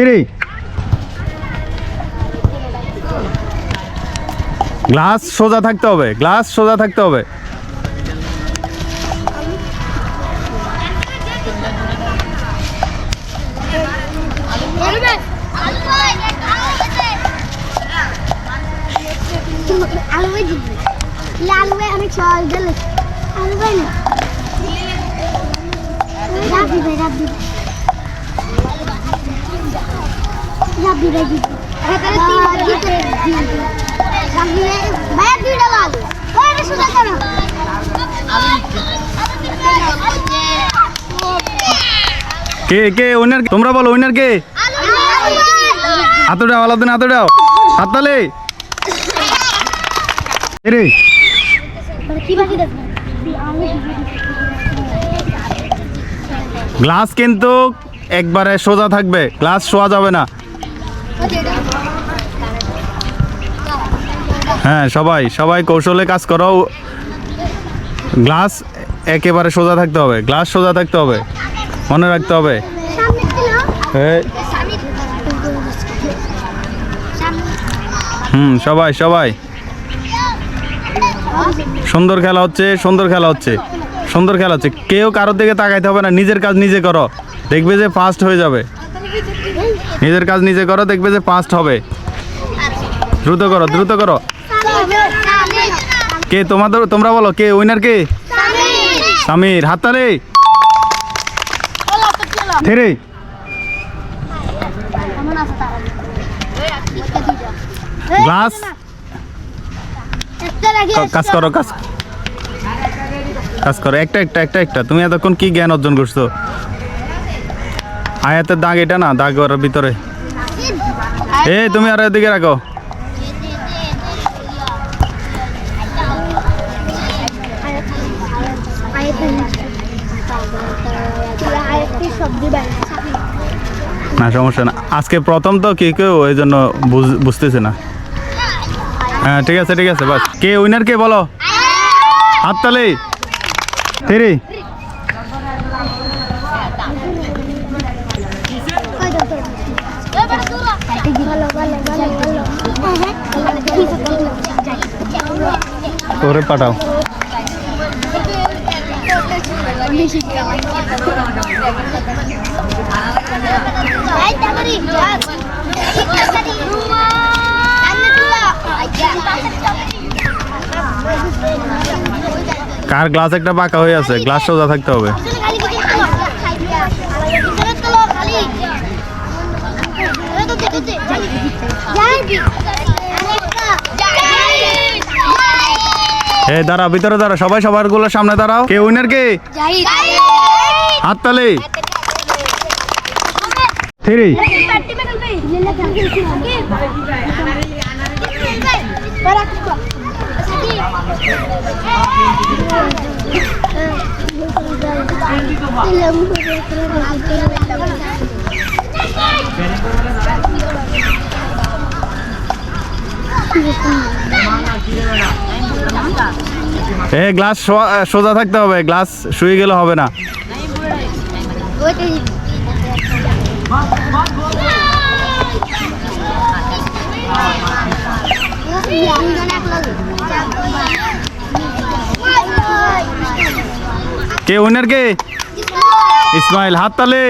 রে গ্লাস সোজা থাকতে হবে, গ্লাস সোজা থাকতে হবে। কে কে উইনার? তোমরা বলো উইনার কে? হাত উঠাও, আলাদিন হাত উঠাও, হাত তালে রে। গ্লাস কিন্তু একবারে সোজা থাকবে, গ্লাস শোয়া যাবে না। হ্যাঁ, সবাই সবাই কৌশলে কাজ করো। গ্লাস একেবারে সোজা থাকতে হবে, গ্লাস সোজা থাকতে হবে, মনে রাখতে হবে। সবাই সবাই সুন্দর খেলা হচ্ছে, সুন্দর খেলা হচ্ছে, সুন্দর খেলা হচ্ছে। কেউ কারোর দিকে তাকাইতে হবে না, নিজের কাজ নিজে করো, দেখবে যে ফার্স্ট হয়ে যাবে। নিজের কাজ নিজে করো, দেখবে যে ফার্স্ট হবে। দ্রুত করো, দ্রুত করো। কে তোমাদের? তোমরা বলো কে উইনার? কে? সামির। হাততালি রে। গ্লাস কাজ করো, কাজ করো, একটা একটা একটা একটা। তুমি এতক্ষণ কি জ্ঞান অর্জন করছো? আয়াতের দাগ এটা না, দাগ ওর ভিতরে। তুমি আর এদিকে রাখো। না সমস্যা না, আজকে প্রথম তো কেউ ওই জন্য বুঝতেছে না। হ্যাঁ ঠিক আছে, ঠিক আছে, বাস। কে উইনার কে বলো? হাততালি রে। ওরে পাঠাও। কার গ্লাস একটা বাঁকা হয়ে আছে, গ্লাস সোজা থাকতে হবে। দাঁড়াও, ভিতরে দাঁড়াও, সবাই সবার গুলোর সামনে দাঁড়াও। কে উইনার? কে? হাততালি রে। গ্লাস সোজা থাকতে হবে, গ্লাস শুয়ে গেলে হবে না। কে উইনার? কে? ইসমাইল। হাততালি।